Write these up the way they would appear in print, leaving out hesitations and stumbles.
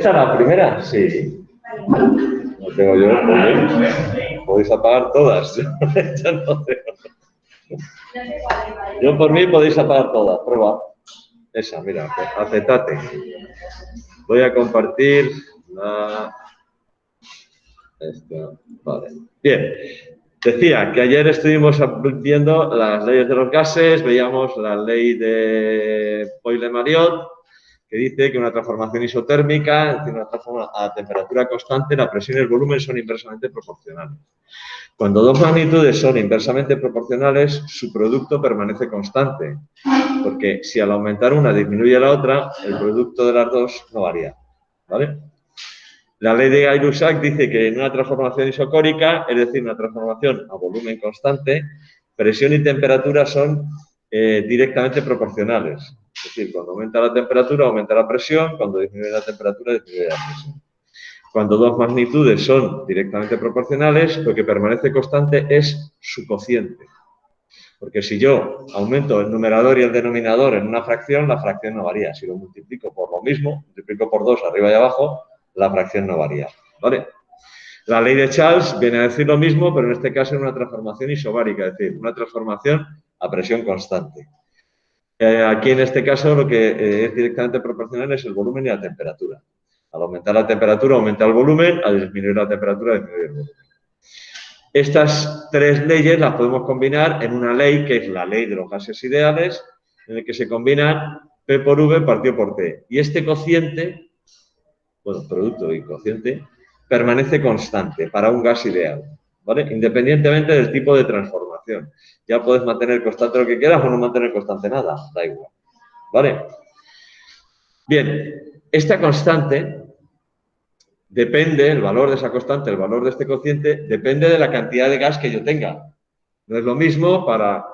¿Esta es la primera? Sí. No tengo yo, porque podéis apagar todas. Yo no tengo. Yo por mí podéis apagar todas. Prueba. Esa, mira, acetate. Voy a compartir la... Esta. Vale. Bien. Decía que ayer estuvimos viendo las leyes de los gases, veíamos la ley de Boyle-Mariotte, que dice que una transformación isotérmica, es decir, una transformación a temperatura constante, la presión y el volumen son inversamente proporcionales. Cuando dos magnitudes son inversamente proporcionales, su producto permanece constante, porque si al aumentar una disminuye la otra, el producto de las dos no varía. ¿Vale? La ley de Gay-Lussac dice que en una transformación isocórica, es decir, una transformación a volumen constante, presión y temperatura son directamente proporcionales. Es decir, cuando aumenta la temperatura, aumenta la presión, cuando disminuye la temperatura, disminuye la presión. Cuando dos magnitudes son directamente proporcionales, lo que permanece constante es su cociente. Porque si yo aumento el numerador y el denominador en una fracción, la fracción no varía. Si lo multiplico por lo mismo, multiplico por 2 arriba y abajo, la fracción no varía. ¿Vale? La ley de Charles viene a decir lo mismo, pero en este caso es una transformación isobárica, es decir, una transformación a presión constante. Aquí en este caso lo que es directamente proporcional es el volumen y la temperatura. Al aumentar la temperatura aumenta el volumen, al disminuir la temperatura disminuye el volumen. Estas tres leyes las podemos combinar en una ley que es la ley de los gases ideales, en el que se combinan P por V partido por T. Y este cociente, bueno, producto y cociente, permanece constante para un gas ideal, ¿vale? Independientemente del tipo de transformación. Ya puedes mantener constante lo que quieras o no mantener constante nada, da igual, ¿vale? Bien, esta constante depende, el valor de esa constante, el valor de este cociente, depende de la cantidad de gas que yo tenga. No es lo mismo para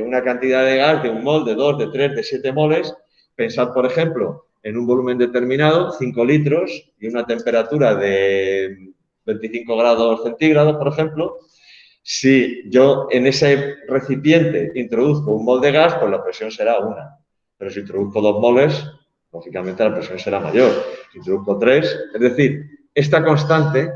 una cantidad de gas de 1 mol, de 2, de 3, de 7 moles. Pensad, por ejemplo, en un volumen determinado, 5 litros y una temperatura de 25 grados centígrados, por ejemplo. Si yo en ese recipiente introduzco 1 mol de gas, pues la presión será 1. Pero si introduzco 2 moles, lógicamente la presión será mayor. Si introduzco 3, es decir, esta constante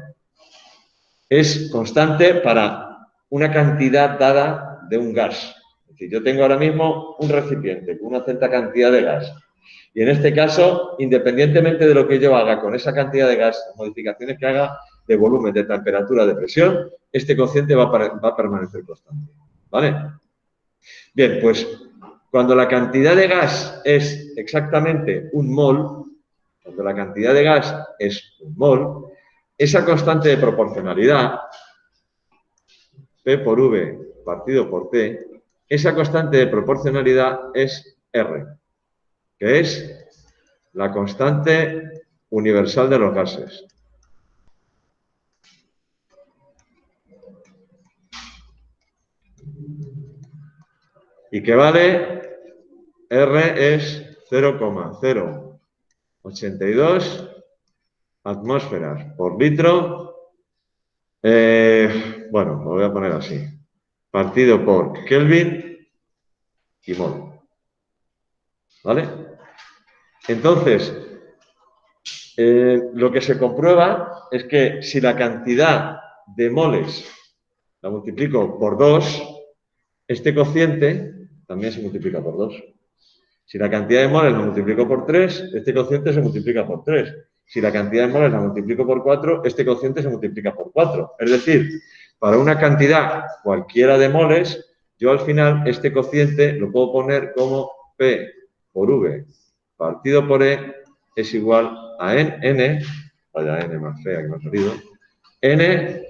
es constante para una cantidad dada de un gas. Es decir, yo tengo ahora mismo un recipiente con una cierta cantidad de gas. Y en este caso, independientemente de lo que yo haga con esa cantidad de gas, las modificaciones que haga de volumen, de temperatura, de presión, este cociente va a permanecer constante. ¿Vale? Bien, pues cuando la cantidad de gas es exactamente 1 mol, cuando la cantidad de gas es 1 mol, esa constante de proporcionalidad, P por V partido por T, esa constante de proporcionalidad es R, que es la constante universal de los gases. Y que vale, R es 0,082 atmósferas por litro. Bueno, lo voy a poner así. Partido por Kelvin y mol. ¿Vale? Entonces, lo que se comprueba es que si la cantidad de moles la multiplico por 2, este cociente también se multiplica por 2. Si la cantidad de moles la multiplico por 3, este cociente se multiplica por 3. Si la cantidad de moles la multiplico por 4, este cociente se multiplica por 4. Es decir, para una cantidad cualquiera de moles, yo al final este cociente lo puedo poner como P por V partido por E es igual a N, vaya N más fea que me ha salido, N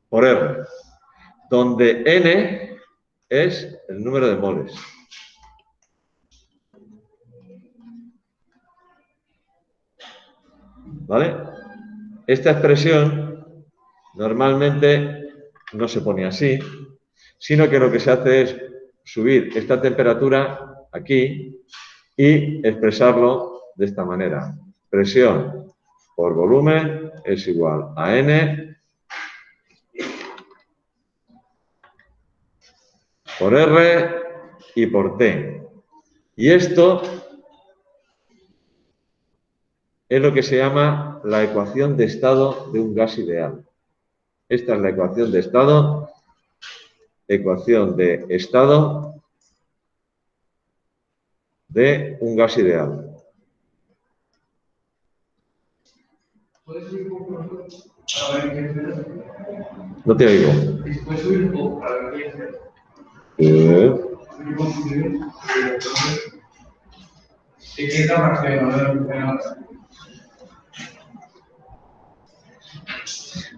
por R, donde N es el número de moles. ¿Vale? Esta expresión normalmente no se pone así, sino que lo que se hace es subir esta temperatura aquí y expresarlo de esta manera. Presión por volumen es igual a N por R y por T. Y esto es lo que se llama la ecuación de estado de un gas ideal. Esta es la ecuación de estado de un gas ideal. No te oigo.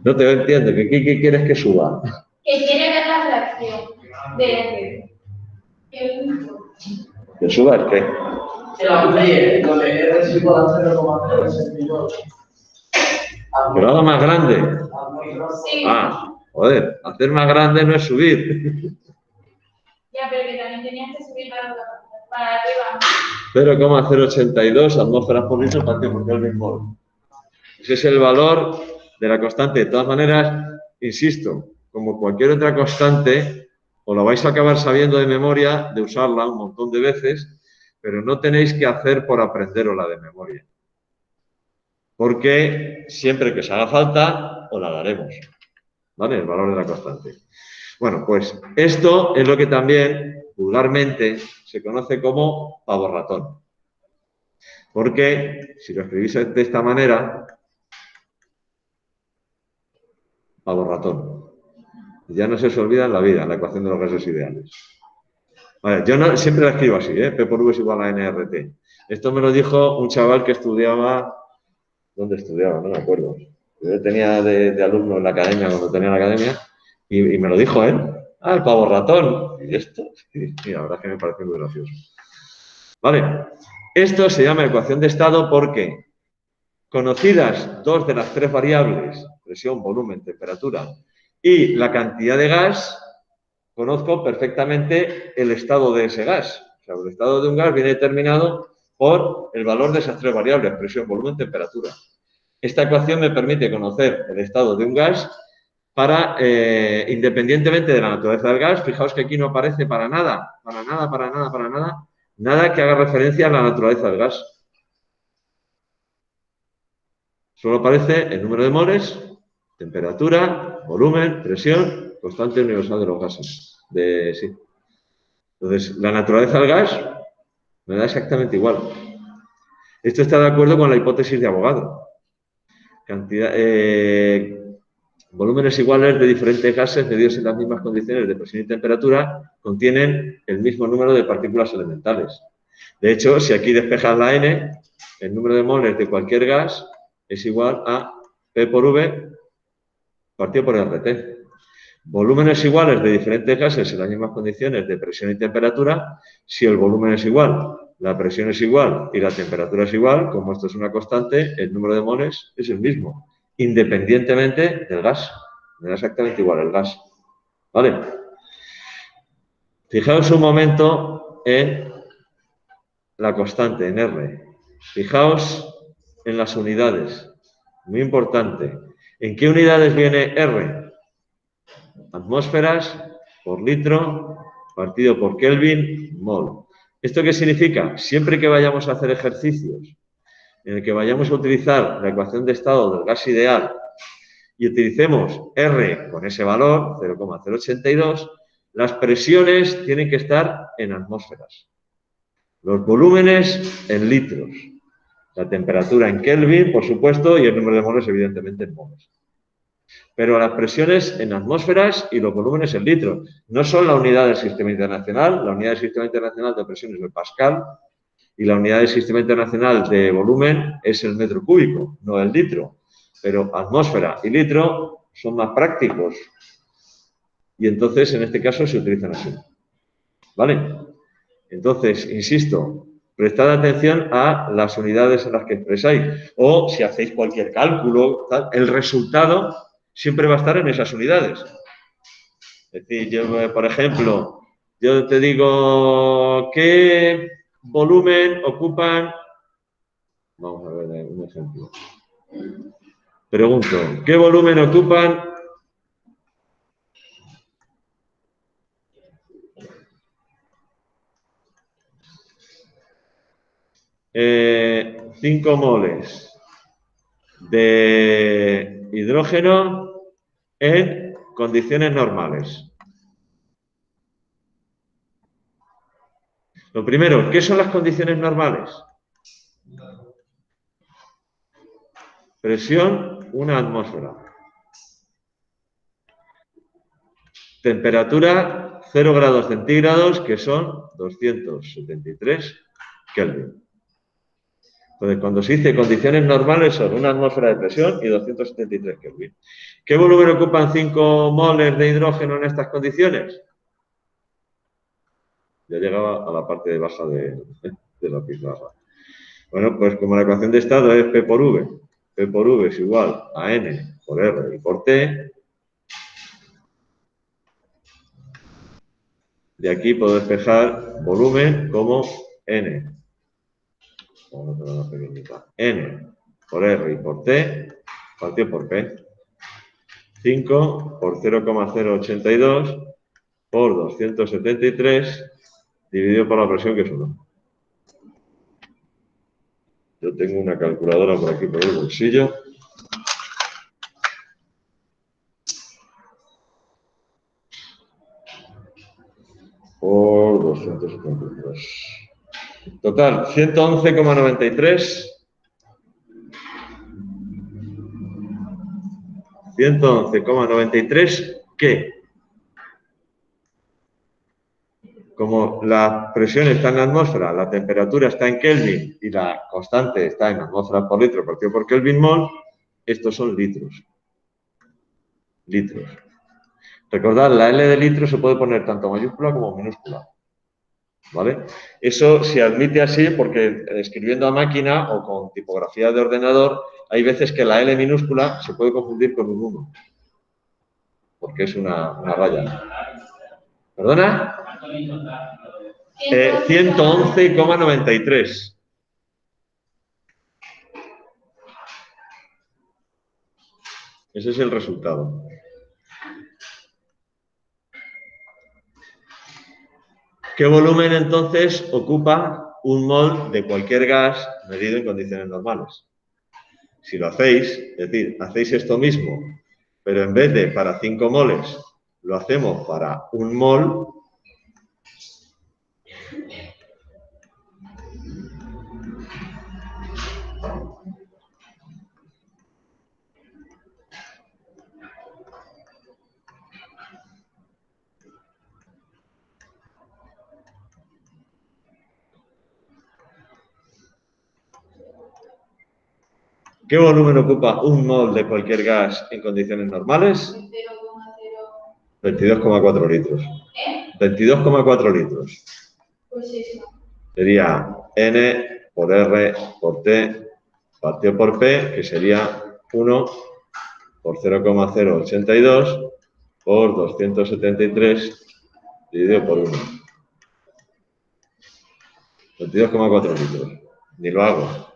No te entiendo. ¿Qué quieres que suba? Que quiere ver la reacción de ¿Que suba el qué? Que la amplíe, donde R es igual a 0,062. ¿Que lo haga más grande? Sí. Ah, joder, hacer más grande no es subir. Ya, pero que también tenías que subir para arriba. 0,082 atmósferas por litro partido por Kelvin mol. Ese es el valor de la constante. De todas maneras, insisto, como cualquier otra constante, os lo vais a acabar sabiendo de memoria, de usarla un montón de veces, pero no tenéis que hacer por aprenderosla de memoria. Porque siempre que os haga falta, os la daremos. ¿Vale? El valor de la constante. Bueno, pues esto es lo que también vulgarmente se conoce como pavo ratón. Porque si lo escribís de esta manera, pavo ratón. Ya no se os olvida en la vida, en la ecuación de los gases ideales. Vale, yo no, siempre la escribo así, P por V es igual a NRT. Esto me lo dijo un chaval que estudiaba, ¿dónde estudiaba? No me acuerdo. Yo tenía de alumno en la academia, cuando tenía la academia, y me lo dijo él. Ah, el pavo ratón. ¿Y esto? Sí, la verdad es que me parece muy gracioso. Vale, esto se llama ecuación de estado porque, conocidas dos de las tres variables, presión, volumen, temperatura, y la cantidad de gas, conozco perfectamente el estado de ese gas. O sea, el estado de un gas viene determinado por el valor de esas tres variables, presión, volumen, temperatura. Esta ecuación me permite conocer el estado de un gas para, independientemente de la naturaleza del gas, fijaos que aquí no aparece para nada, nada que haga referencia a la naturaleza del gas. Solo aparece el número de moles, temperatura, volumen, presión, constante universal de los gases. Sí. Entonces, la naturaleza del gas me da exactamente igual. Esto está de acuerdo con la hipótesis de Avogadro. Volúmenes iguales de diferentes gases medidos en las mismas condiciones de presión y temperatura contienen el mismo número de partículas elementales. De hecho, si aquí despejas la N, el número de moles de cualquier gas es igual a P por V partido por RT. Volúmenes iguales de diferentes gases en las mismas condiciones de presión y temperatura, si el volumen es igual, la presión es igual y la temperatura es igual, como esto es una constante, el número de moles es el mismo, independientemente del gas. Me da exactamente igual el gas. ¿Vale? Fijaos un momento en la constante, en R. Fijaos en las unidades. Muy importante. ¿En qué unidades viene R? Atmósferas por litro partido por Kelvin mol. ¿Esto qué significa? Siempre que vayamos a hacer ejercicios en el que vayamos a utilizar la ecuación de estado del gas ideal y utilicemos R con ese valor, 0,082, las presiones tienen que estar en atmósferas, los volúmenes en litros, la temperatura en Kelvin, por supuesto, y el número de moles, evidentemente, en moles. Pero las presiones en atmósferas y los volúmenes en litros. No son la unidad del sistema internacional. La unidad del sistema internacional de presión es el pascal y la unidad del sistema internacional de volumen es el metro cúbico, no el litro. Pero atmósfera y litro son más prácticos y entonces en este caso se utilizan así. ¿Vale? Entonces, insisto, prestad atención a las unidades en las que expresáis o si hacéis cualquier cálculo, el resultado siempre va a estar en esas unidades. Es decir, yo, por ejemplo, yo te digo, ¿qué volumen ocupan? Vamos a ver un ejemplo. Pregunto, ¿qué volumen ocupan 5 moles de hidrógeno en condiciones normales. Lo primero, ¿qué son las condiciones normales? Presión, 1 atmósfera. Temperatura, 0 grados centígrados, que son 273 Kelvin. Entonces, cuando se dice condiciones normales son 1 atmósfera de presión y 273 Kelvin. ¿Qué volumen ocupan 5 moles de hidrógeno en estas condiciones? Ya llegaba a la parte baja de la pizarra. Bueno, pues como la ecuación de estado es P por V. P por V es igual a N por R y por T. De aquí puedo despejar volumen como N. Vamos a hacer una pequeñita. N por R y por T partido por P. 5 por 0,082 por 273 dividido por la presión, que es 1. Yo tengo una calculadora por aquí por el bolsillo. Por 273. Total, 111,93. 111,93, ¿qué? Como la presión está en la atmósfera, la temperatura está en Kelvin y la constante está en atmósferas por litro partido por Kelvin mol, estos son litros. Litros. Recordad, la L de litro se puede poner tanto mayúscula como minúscula. ¿Vale? Eso se admite así porque escribiendo a máquina o con tipografía de ordenador, hay veces que la L minúscula se puede confundir con un 1. Porque es una raya. ¿Perdona? 111,93. Ese es el resultado. ¿Qué volumen entonces ocupa un mol de cualquier gas medido en condiciones normales? Si lo hacéis, es decir, hacéis esto mismo, pero en vez de para 5 moles, lo hacemos para 1 mol. ¿Qué volumen ocupa 1 mol de cualquier gas en condiciones normales? 22,4 litros. 22,4 litros. Pues eso. Sería N por R por T partido por P, que sería 1 por 0,082 por 273 dividido por 1. 22,4 litros. Ni lo hago.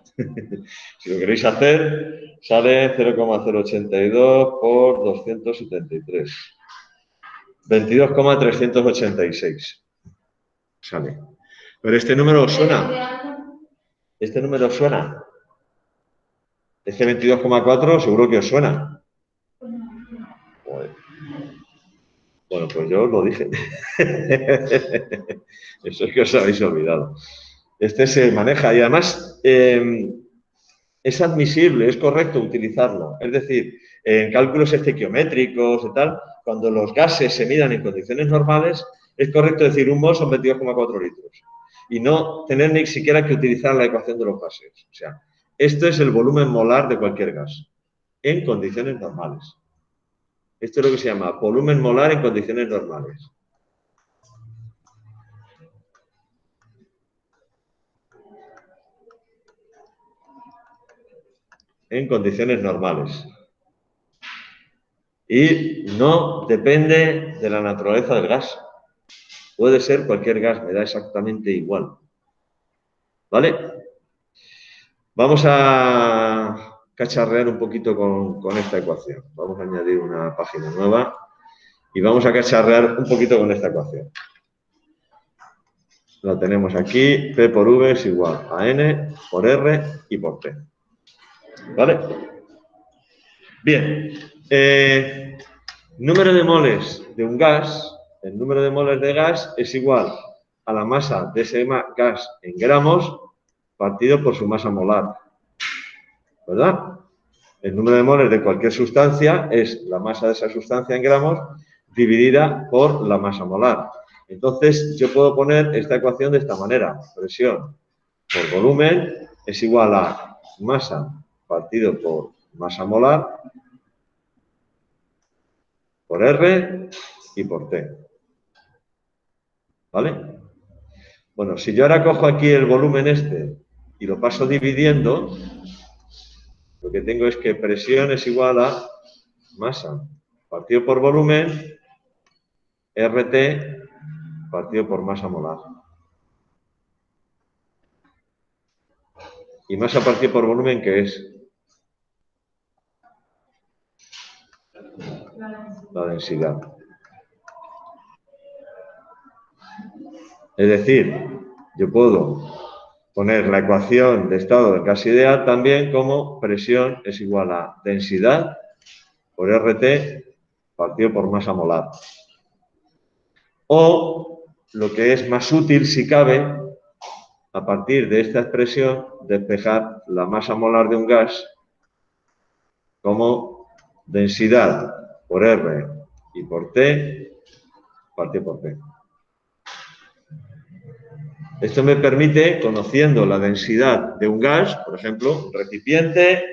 Si lo queréis hacer, sale 0,082 por 273. 22,386. Sale. Pero este número os suena. ¿Este número os suena? Este 22,4 seguro que os suena. Bueno, pues yo os lo dije. Eso es que os habéis olvidado. Este se maneja y además es admisible, es correcto utilizarlo. Es decir, en cálculos estequiométricos y tal, cuando los gases se midan en condiciones normales, es correcto decir 1 mol son 22,4 litros. Y no tener ni siquiera que utilizar la ecuación de los gases. O sea, esto es el volumen molar de cualquier gas en condiciones normales. Esto es lo que se llama volumen molar en condiciones normales. En condiciones normales. Y no depende de la naturaleza del gas. Puede ser cualquier gas, me da exactamente igual. ¿Vale? Vamos a cacharrear un poquito con esta ecuación. Vamos a añadir una página nueva y vamos a cacharrear un poquito con esta ecuación. La tenemos aquí, P por V es igual a N por R y por T. ¿Vale? Bien. Número de moles de un gas, el número de moles de gas es igual a la masa de ese gas en gramos partido por su masa molar. ¿Verdad? El número de moles de cualquier sustancia es la masa de esa sustancia en gramos dividida por la masa molar. Entonces, yo puedo poner esta ecuación de esta manera. Presión por volumen es igual a masa partido por masa molar por R y por T. ¿Vale? Bueno, si yo ahora cojo aquí el volumen este y lo paso dividiendo, lo que tengo es que presión es igual a masa partido por volumen, RT partido por masa molar. ¿Y masa partido por volumen qué es? La densidad. Es decir, yo puedo poner la ecuación de estado del gas ideal también como presión es igual a densidad por RT partido por masa molar. O, lo que es más útil si cabe, a partir de esta expresión, despejar la masa molar de un gas como densidad por R y por T partido por P. Esto me permite, conociendo la densidad de un gas, por ejemplo, un recipiente,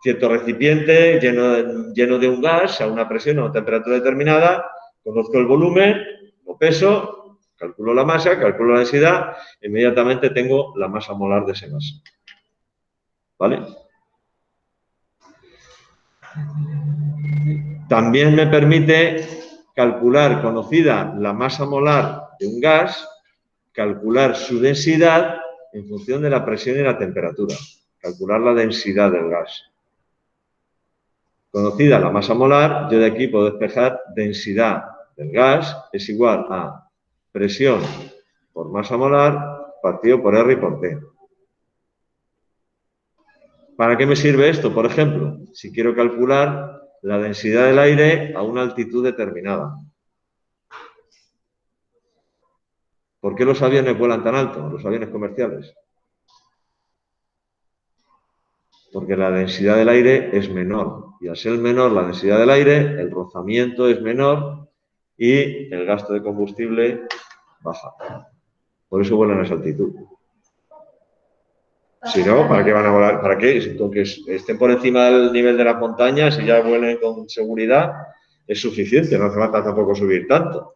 cierto recipiente lleno de un gas a una presión o una temperatura determinada, conozco el volumen, lo peso, calculo la masa, calculo la densidad, inmediatamente tengo la masa molar de ese gas. ¿Vale? También me permite calcular, conocida la masa molar de un gas, calcular su densidad en función de la presión y la temperatura. Calcular la densidad del gas. Conocida la masa molar, yo de aquí puedo despejar densidad del gas es igual a presión por masa molar partido por R y por T. ¿Para qué me sirve esto? Por ejemplo, si quiero calcular la densidad del aire a una altitud determinada. ¿Por qué los aviones vuelan tan alto, los aviones comerciales? Porque la densidad del aire es menor. Y al ser menor la densidad del aire, el rozamiento es menor y el gasto de combustible baja. Por eso vuelan a esa altitud. Si no, ¿para qué van a volar? ¿Para qué? Con que estén por encima del nivel de las montañas y ya vuelen con seguridad, es suficiente. No hace falta tampoco subir tanto.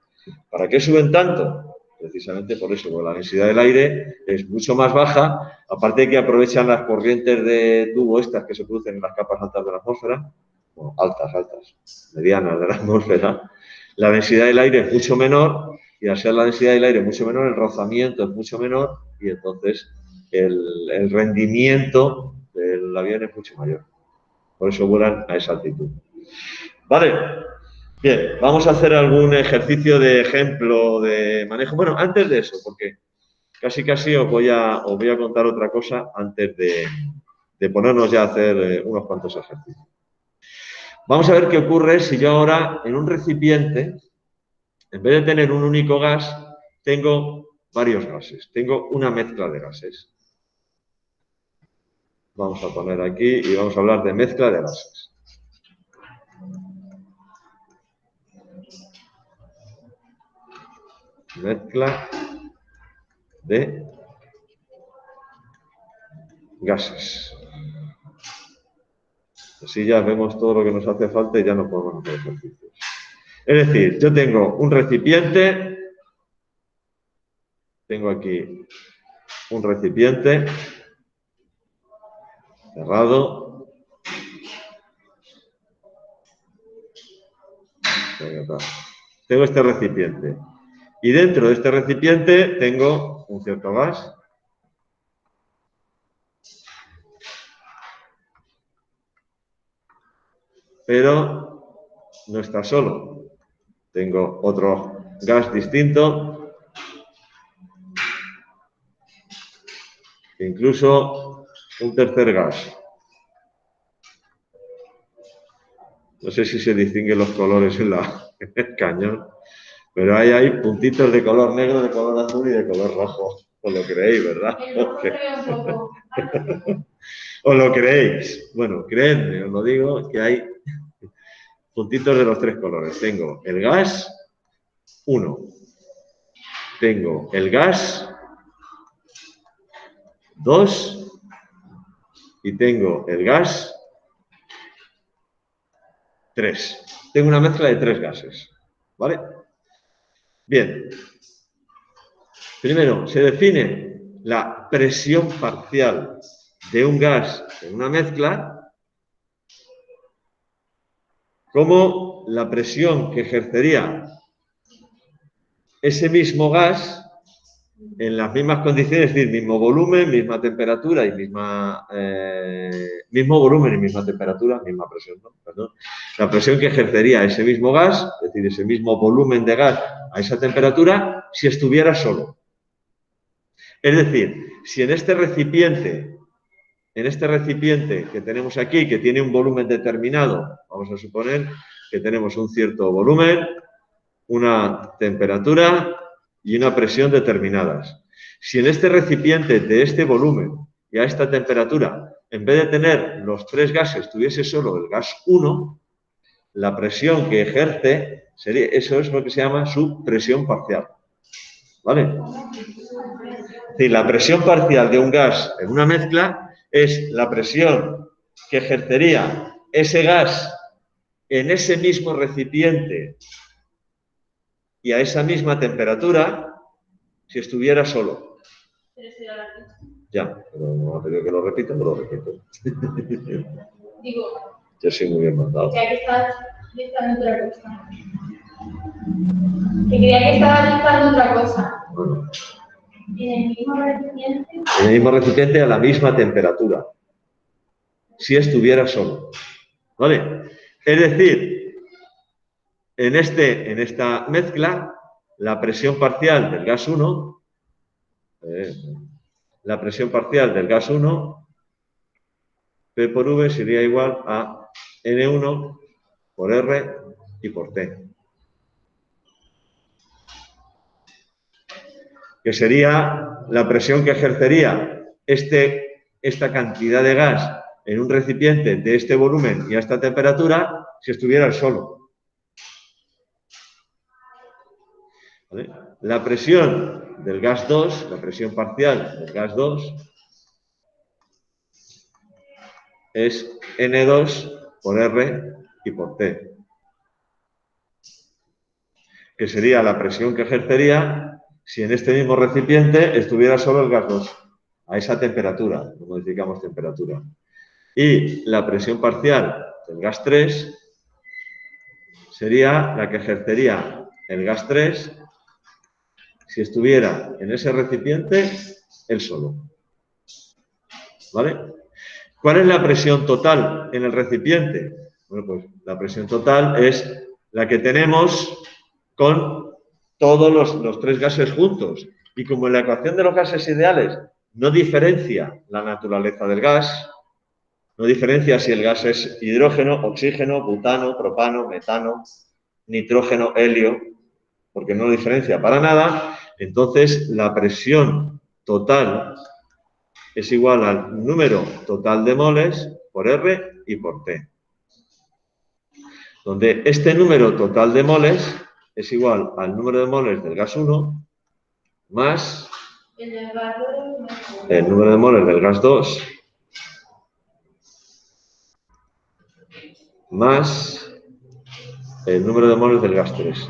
¿Para qué suben tanto? Precisamente por eso, porque la densidad del aire es mucho más baja, aparte de que aprovechan las corrientes de tubo estas que se producen en las capas altas de la atmósfera, bueno, altas, medianas de la atmósfera, la densidad del aire es mucho menor y al ser la densidad del aire mucho menor, el rozamiento es mucho menor y entonces el rendimiento del avión es mucho mayor. Por eso vuelan a esa altitud. Vale. Bien, vamos a hacer algún ejercicio de ejemplo de manejo. Bueno, antes de eso, porque casi os voy a contar otra cosa antes de ponernos ya a hacer unos cuantos ejercicios. Vamos a ver qué ocurre si yo ahora en un recipiente, en vez de tener un único gas, tengo varios gases. Tengo una mezcla de gases. Vamos a poner aquí y vamos a hablar de mezcla de gases. Mezcla de gases. Así ya vemos todo lo que nos hace falta y ya no podemos hacer ejercicios. Es decir, yo tengo un recipiente, tengo aquí un recipiente cerrado. Tengo este recipiente. Y dentro de este recipiente tengo un cierto gas. Pero no está solo. Tengo otro gas distinto. E incluso un tercer gas. No sé si se distinguen los colores en el cañón, pero ahí hay puntitos de color negro, de color azul y de color rojo. Os lo creéis, ¿verdad? El rojo se ve un poco. ¿Os lo creéis? Bueno, creedme, os lo digo, que hay puntitos de los tres colores. Tengo el gas 1. Tengo el gas 2 y tengo el gas 3. Tengo una mezcla de 3 gases, ¿vale? Bien. Primero, se define la presión parcial de un gas en una mezcla como la presión que ejercería ese mismo gas en las mismas condiciones, es decir, mismo volumen, misma temperatura y mismo volumen y misma temperatura, misma presión, ¿no? Perdón. La presión que ejercería ese mismo gas, es decir, ese mismo volumen de gas a esa temperatura, si estuviera solo. Es decir, si en este recipiente que tenemos aquí, que tiene un volumen determinado, vamos a suponer que tenemos un cierto volumen, una temperatura y una presión determinadas. Si en este recipiente de este volumen y a esta temperatura, en vez de tener los 3 gases, tuviese solo el gas 1, la presión que ejerce sería, eso es lo que se llama su presión parcial. ¿Vale? Es decir, la presión parcial de un gas en una mezcla es la presión que ejercería ese gas en ese mismo recipiente y a esa misma temperatura si estuviera solo. Ya, pero no ha pedido que lo repita, pero lo repito. Digo, Yo soy muy bien mandado. que aquí estás dictando otra cosa. Que creía que estabas dictando otra cosa. Bueno, En el mismo recipiente. en el mismo recipiente a la misma temperatura. Si estuviera solo. ¿Vale? Es decir, en esta mezcla, la presión parcial del gas 1, P por V sería igual a N1 por R y por T. Que sería la presión que ejercería esta cantidad de gas en un recipiente de este volumen y a esta temperatura si estuviera el solo. ¿Vale? La presión del gas 2, la presión parcial del gas 2, es N2 por R y por T. Que sería la presión que ejercería si en este mismo recipiente estuviera solo el gas 2, a esa temperatura, lo modificamos temperatura. Y la presión parcial del gas 3 sería la que ejercería el gas 3 si estuviera en ese recipiente él solo. ¿Vale? ¿Cuál es la presión total en el recipiente? Bueno, pues la presión total es la que tenemos con todos los 3 gases juntos. Y como en la ecuación de los gases ideales no diferencia la naturaleza del gas, no diferencia si el gas es hidrógeno, oxígeno, butano, propano, metano, nitrógeno, helio, porque no lo diferencia para nada, entonces la presión total es igual al número total de moles por R y por T. Donde este número total de moles es igual al número de moles del gas 1 más el número de moles del gas 2 más el número de moles del gas 3.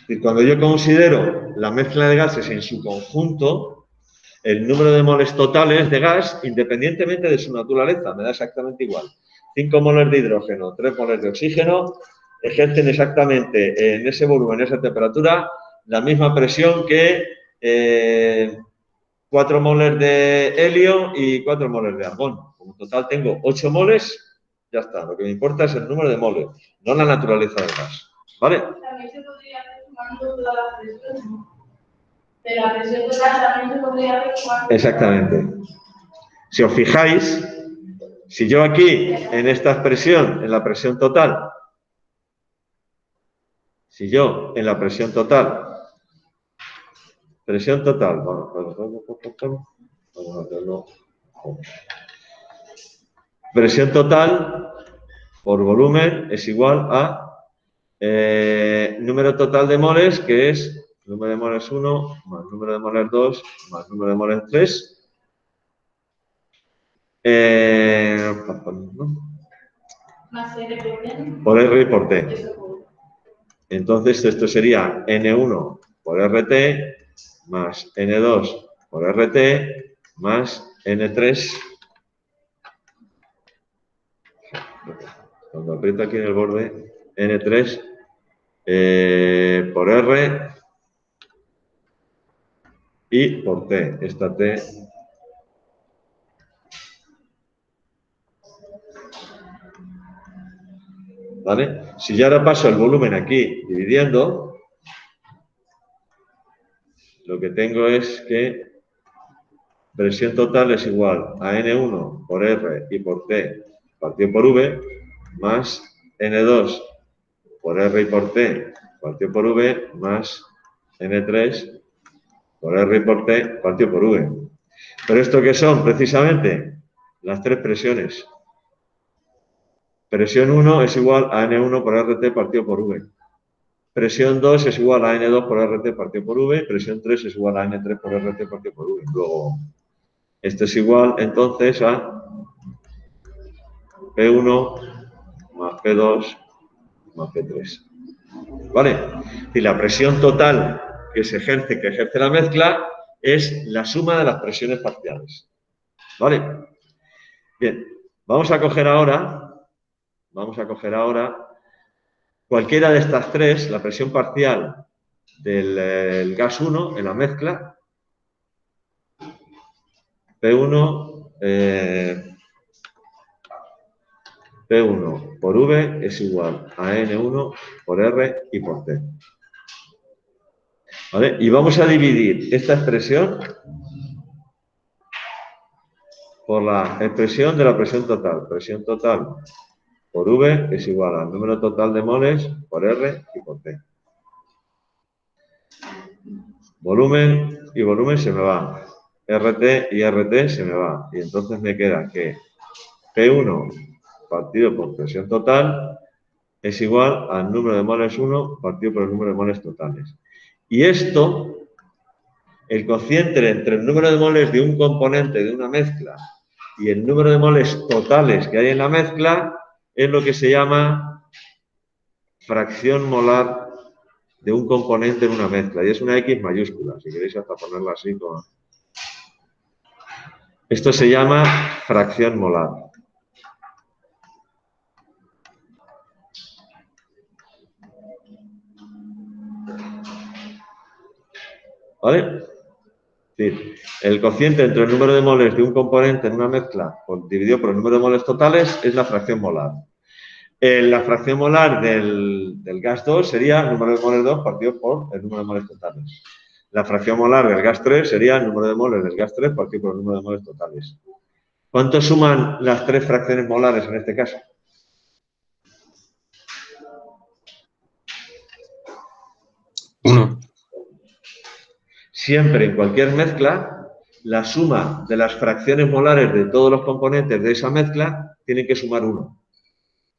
Y cuando yo considero la mezcla de gases en su conjunto, el número de moles totales de gas, independientemente de su naturaleza, me da exactamente igual. 5 moles de hidrógeno, 3 moles de oxígeno, ejercen exactamente en ese volumen, en esa temperatura, la misma presión que 4 moles de helio y 4 moles de argón. Como total tengo 8 moles, ya está. Lo que me importa es el número de moles, no la naturaleza del gas. ¿Vale? También se podría hacer sumando todas las presiones, ¿no? De la presión total también se podría hacer sumando. Exactamente. Si os fijáis, Si yo aquí, en esta expresión, en la presión total, si yo en la presión total, vamos a hacerlo. Presión total por volumen es igual a número total de moles, que es número de moles 1 más número de moles 2 más número de moles 3. Más R por T. Por R y por T. Entonces, esto sería N1 por RT más N2 por RT más N3. Cuando aprieto aquí en el borde, N3 por R y por T. Esta T. ¿Vale? Si yo ahora paso el volumen aquí dividiendo, lo que tengo es que presión total es igual a N1 por R y por T partido por V más N2 por R y por T partido por V más N3 por R y por T partido por V. ¿Pero esto qué son? Precisamente las tres presiones. Presión 1 es igual a N1 por RT partido por V. Presión 2 es igual a N2 por RT partido por V. Presión 3 es igual a N3 por RT partido por V. Luego, esto es igual entonces a P1 más P2 más P3. ¿Vale? Y la presión total que ejerce la mezcla es la suma de las presiones parciales. ¿Vale? Bien, vamos a coger ahora cualquiera de estas tres, la presión parcial del gas 1 en la mezcla, P1 por V es igual a N1 por R y por T. ¿Vale? Y vamos a dividir esta expresión por la expresión de la presión total. Presión total por V es igual al número total de moles por R y por T. Volumen y volumen se me va. RT y RT se me va. Y entonces me queda que P1 partido por presión total es igual al número de moles 1 partido por el número de moles totales. Y esto, el cociente entre el número de moles de un componente de una mezcla y el número de moles totales que hay en la mezcla, es lo que se llama fracción molar de un componente en una mezcla. Y es una X mayúscula, si queréis hasta ponerla así. Esto se llama fracción molar. ¿Vale? Es decir, el cociente entre el número de moles de un componente en una mezcla dividido por el número de moles totales es la fracción molar. La fracción molar del gas 2 sería el número de moles 2 partido por el número de moles totales. La fracción molar del gas 3 sería el número de moles del gas 3 partido por el número de moles totales. ¿Cuánto suman las tres fracciones molares en este caso? Uno. Siempre, en cualquier mezcla, la suma de las fracciones molares de todos los componentes de esa mezcla tiene que sumar 1.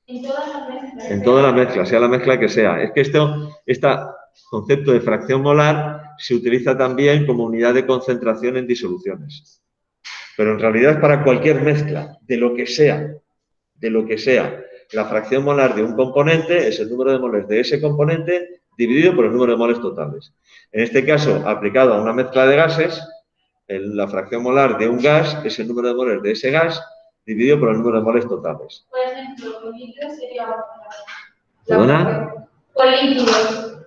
En todas las mezclas. En toda la mezcla, sea la mezcla que sea. Es que este concepto de fracción molar se utiliza también como unidad de concentración en disoluciones. Pero en realidad es para cualquier mezcla, de lo que sea. La fracción molar de un componente es el número de moles de ese componente dividido por el número de moles totales. En este caso, aplicado a una mezcla de gases, la fracción molar de un gas es el número de moles de ese gas dividido por el número de moles totales. Por ejemplo, con líquidos sería... ¿Perdona? Con líquidos.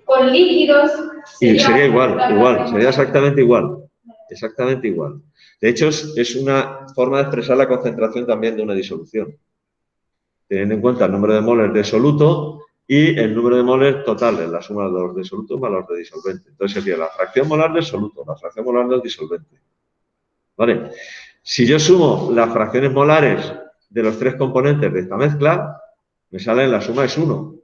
Con líquidos... Y sería igual, sería exactamente igual. Exactamente igual. De hecho, es una forma de expresar la concentración también de una disolución. Teniendo en cuenta el número de moles de soluto y el número de moles totales, la suma de los de soluto más los de disolvente. Entonces sería la fracción molar del soluto, la fracción molar del disolvente. ¿Vale? Si yo sumo las fracciones molares de los tres componentes de esta mezcla, me sale la suma es 1,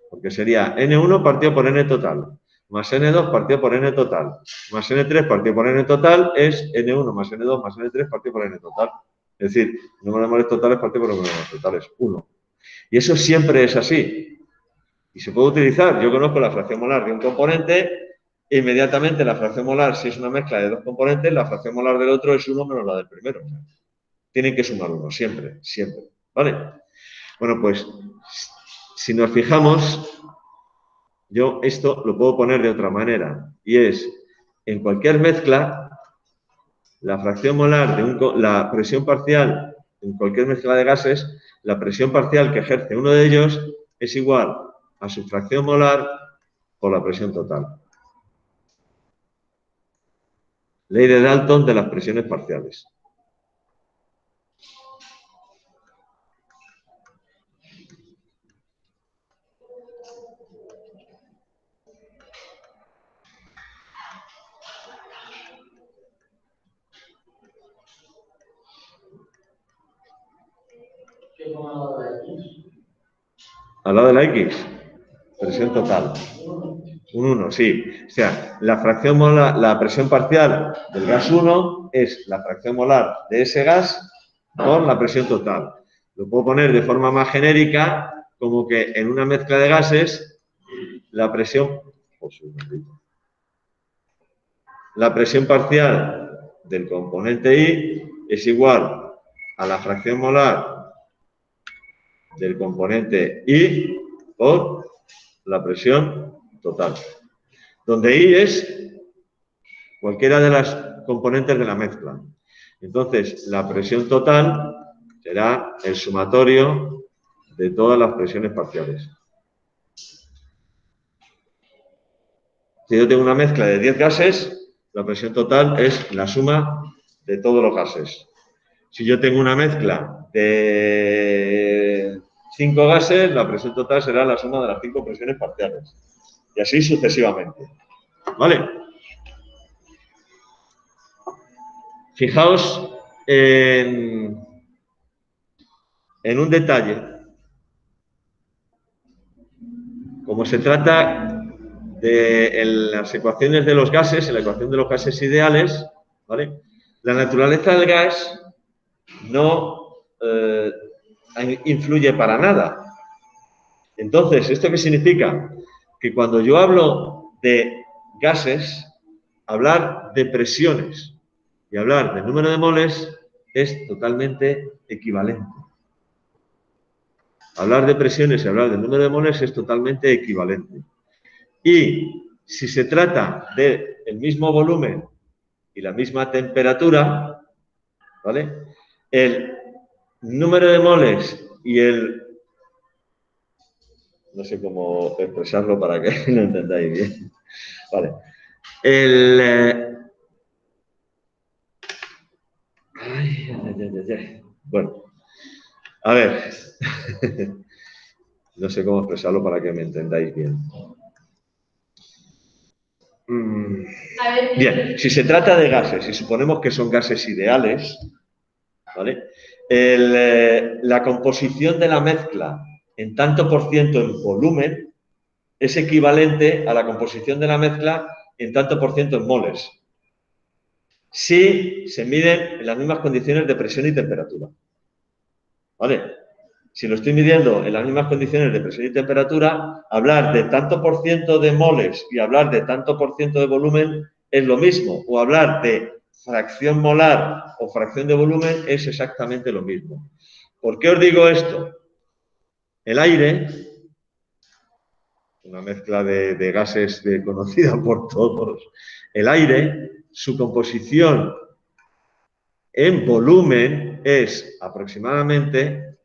porque sería N1 partido por N total, más N2 partido por N total, más N3 partido por N total es N1 más N2 más N3 partido por N total. Es decir, el número de moles totales partido por el número de moles totales, 1. Y eso siempre es así. Y se puede utilizar. Yo conozco la fracción molar de un componente e inmediatamente la fracción molar, si es una mezcla de dos componentes, la fracción molar del otro es 1 menos la del primero. Tienen que sumar 1, siempre, siempre. ¿Vale? Bueno, pues, si nos fijamos, yo esto lo puedo poner de otra manera. Y es, en cualquier mezcla, la fracción molar de la presión parcial en cualquier mezcla de gases, la presión parcial que ejerce uno de ellos es igual a su fracción molar por la presión total. Ley de Dalton de las presiones parciales. ¿Qué con la de X? Al lado de la X, presión total. Un 1, sí. O sea, la fracción molar, la presión parcial del gas 1 es la fracción molar de ese gas por la presión total. Lo puedo poner de forma más genérica, como que en una mezcla de gases, la presión parcial del componente I es igual a la fracción molar del componente I por la presión total, donde I es cualquiera de las componentes de la mezcla. Entonces, la presión total será el sumatorio de todas las presiones parciales. Si yo tengo una mezcla de 10 gases, la presión total es la suma de todos los gases. Si yo tengo una mezcla de 5 gases, la presión total será la suma de las 5 presiones parciales. Y así sucesivamente. ¿Vale? Fijaos en un detalle. Como se trata de las ecuaciones de los gases, en la ecuación de los gases ideales, ¿vale? La naturaleza del gas no influye para nada. Entonces, ¿esto qué significa? Que cuando yo hablo de gases, hablar de presiones y hablar del número de moles es totalmente equivalente. Hablar de presiones y hablar del número de moles es totalmente equivalente. Y si se trata del mismo volumen y la misma temperatura, ¿vale? El número de moles y el... No sé cómo expresarlo para que lo entendáis bien. Vale. Bueno, a ver. No sé cómo expresarlo para que me entendáis bien. Bien, si se trata de gases y suponemos que son gases ideales, ¿vale? La composición de la mezcla en tanto por ciento en volumen es equivalente a la composición de la mezcla en tanto por ciento en moles, si se miden en las mismas condiciones de presión y temperatura. ¿Vale? Si lo estoy midiendo en las mismas condiciones de presión y temperatura, hablar de tanto por ciento de moles y hablar de tanto por ciento de volumen es lo mismo. O hablar de fracción molar o fracción de volumen es exactamente lo mismo. ¿Por qué os digo esto? El aire, una mezcla de gases conocida por todos, el aire, su composición en volumen es aproximadamente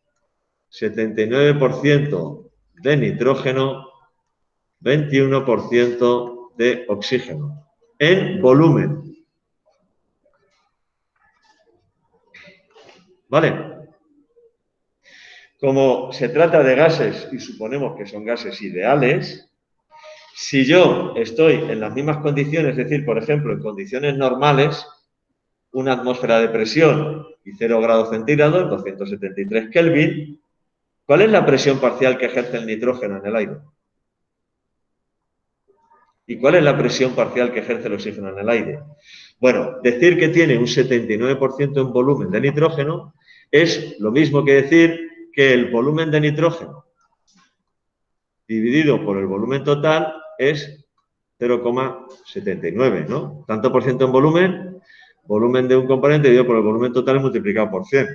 79% de nitrógeno, 21% de oxígeno, en volumen. ¿Vale? Como se trata de gases y suponemos que son gases ideales, si yo estoy en las mismas condiciones, es decir, por ejemplo, en condiciones normales, una atmósfera de presión y 0 grados centígrados, 273 Kelvin, ¿cuál es la presión parcial que ejerce el nitrógeno en el aire? ¿Y cuál es la presión parcial que ejerce el oxígeno en el aire? Bueno, decir que tiene un 79% en volumen de nitrógeno es lo mismo que decir que el volumen de nitrógeno dividido por el volumen total es 0,79, ¿no? Tanto por ciento en volumen de un componente dividido por el volumen total multiplicado por 100.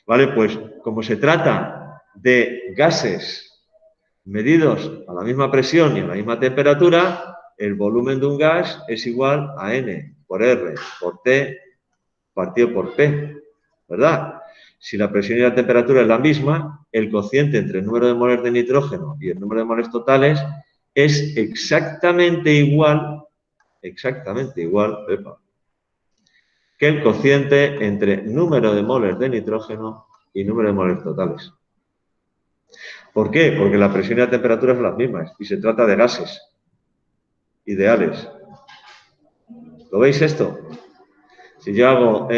¿Vale? Pues como se trata de gases medidos a la misma presión y a la misma temperatura, el volumen de un gas es igual a N por R por T partido por P, ¿verdad? Si la presión y la temperatura es la misma, el cociente entre el número de moles de nitrógeno y el número de moles totales es exactamente igual, que el cociente entre número de moles de nitrógeno y número de moles totales. ¿Por qué? Porque la presión y la temperatura son las mismas y se trata de gases ideales. ¿Lo veis esto? Si yo hago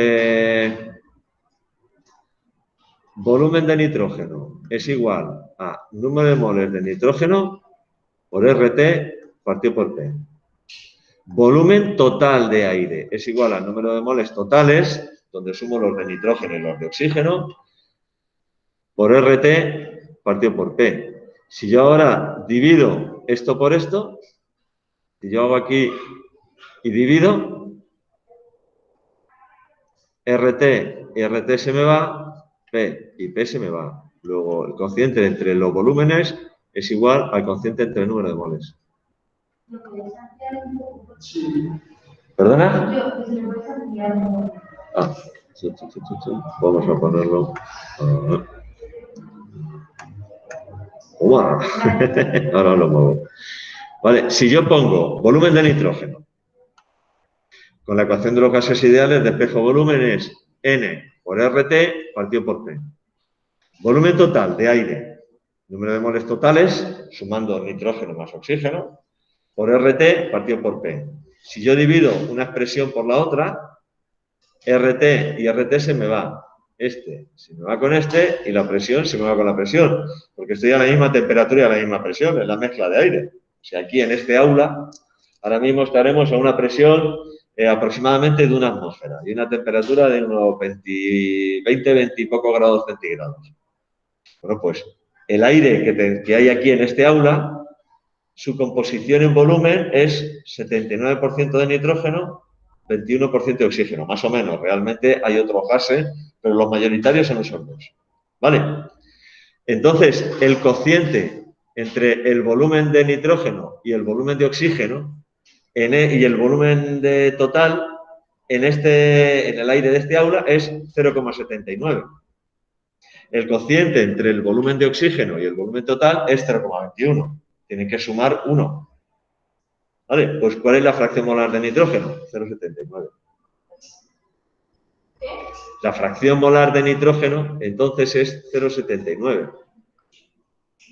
volumen de nitrógeno es igual a número de moles de nitrógeno por RT partido por P. Volumen total de aire es igual al número de moles totales, donde sumo los de nitrógeno y los de oxígeno, por RT partido por P. Si yo ahora divido esto por esto, si yo hago aquí y divido, RT y RT se me va, P y P se me va. Luego, el cociente entre los volúmenes es igual al cociente entre el número de moles. ¿Perdona? Ah, vamos a ponerlo. Ahora lo muevo. Vale, si yo pongo volumen de nitrógeno con la ecuación de los gases ideales de espejo-volumen es N por RT partido por P. Volumen total de aire, número de moles totales, sumando nitrógeno más oxígeno, por RT partido por P. Si yo divido una expresión por la otra, RT y RT se me va. Este se me va con este y la presión se me va con la presión, porque estoy a la misma temperatura y a la misma presión, es la mezcla de aire. O sea, aquí en este aula, ahora mismo estaremos a una presión aproximadamente de una atmósfera y una temperatura de unos 20 y pocos grados centígrados. Bueno, pues el aire que hay aquí en este aula, su composición en volumen es 79% de nitrógeno, 21% de oxígeno, más o menos. Realmente hay otros gases, pero los mayoritarios son esos dos. ¿Vale? Entonces, el cociente entre el volumen de nitrógeno y el volumen de oxígeno y el volumen de total en el aire de este aula es 0,79. El cociente entre el volumen de oxígeno y el volumen total es 0,21. Tienen que sumar 1. ¿Vale? Pues ¿cuál es la fracción molar de nitrógeno? 0,79. La fracción molar de nitrógeno, entonces, es 0,79.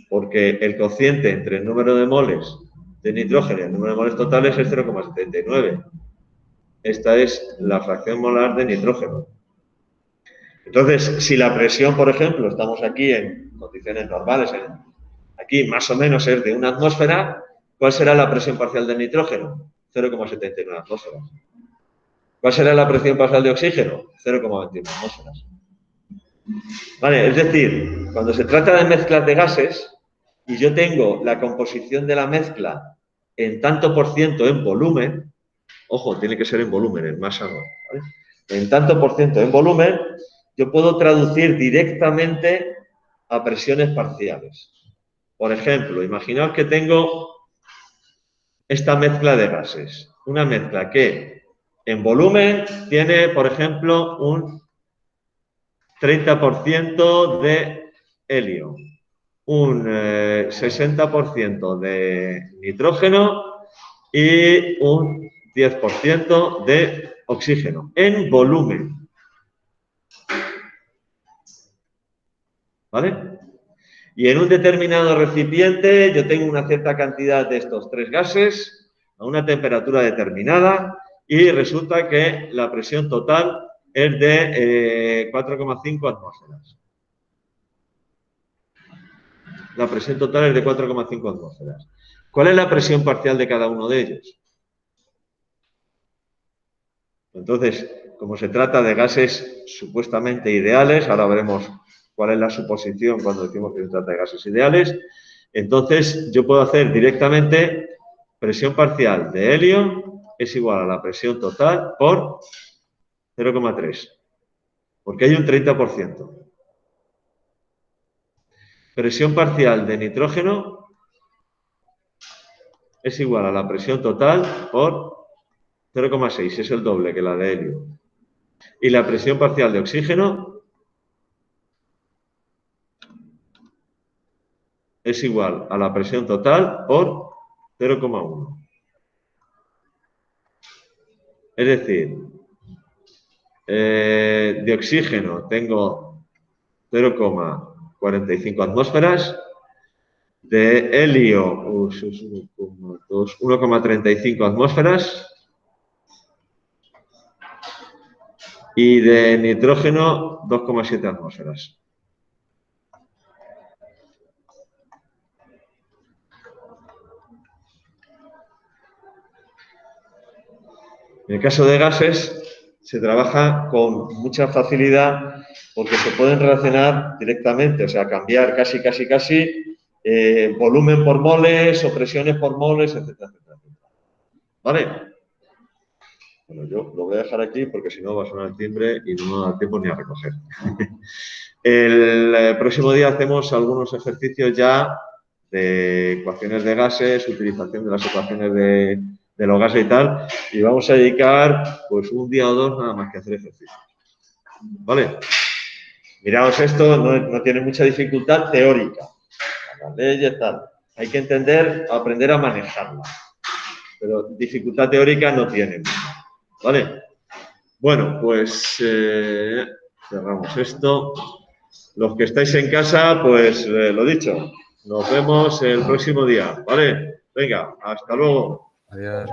Porque el cociente entre el número de moles de nitrógeno y el número de moles totales es 0,79. Esta es la fracción molar de nitrógeno. Entonces, si la presión, por ejemplo, estamos aquí en condiciones normales, aquí más o menos es de una atmósfera, ¿cuál será la presión parcial del nitrógeno? 0,79 atmósferas. ¿Cuál será la presión parcial de oxígeno? 0,21 atmósferas. Vale, es decir, cuando se trata de mezclas de gases y yo tengo la composición de la mezcla en tanto por ciento en volumen, ojo, tiene que ser en volumen, en masa no, ¿vale? En tanto por ciento en volumen, yo puedo traducir directamente a presiones parciales. Por ejemplo, imaginaos que tengo esta mezcla de gases. Una mezcla que en volumen tiene, por ejemplo, un 30% de helio, un 60% de nitrógeno y un 10% de oxígeno en volumen. ¿Vale? Y en un determinado recipiente yo tengo una cierta cantidad de estos tres gases a una temperatura determinada y resulta que la presión total es de 4,5 atmósferas. La presión total es de 4,5 atmósferas. ¿Cuál es la presión parcial de cada uno de ellos? Entonces, como se trata de gases supuestamente ideales, ahora veremos cuál es la suposición cuando decimos que se trata de gases ideales, entonces yo puedo hacer directamente presión parcial de helio es igual a la presión total por 0,3, porque hay un 30%. Presión parcial de nitrógeno es igual a la presión total por 0,6, es el doble que la de helio. Y la presión parcial de oxígeno es igual a la presión total por 0,1. Es decir, de oxígeno tengo 0,45 atmósferas, de helio 1,35 atmósferas y de nitrógeno 2,7 atmósferas. En el caso de gases se trabaja con mucha facilidad porque se pueden relacionar directamente, o sea, cambiar casi volumen por moles o presiones por moles, etcétera, etcétera. ¿Vale? Bueno, yo lo voy a dejar aquí porque si no va a sonar el timbre y no me da tiempo ni a recoger. El próximo día hacemos algunos ejercicios ya de ecuaciones de gases, utilización de las ecuaciones de los gases y tal, y vamos a dedicar pues un día o dos nada más que hacer ejercicios. ¿Vale? Miraos esto, no tiene mucha dificultad teórica. Las leyes, tal. Hay que aprender a manejarla. Pero dificultad teórica no tiene. ¿Vale? Bueno, pues cerramos esto. Los que estáis en casa, pues lo dicho, nos vemos el próximo día. ¿Vale? Venga, hasta luego. Adiós.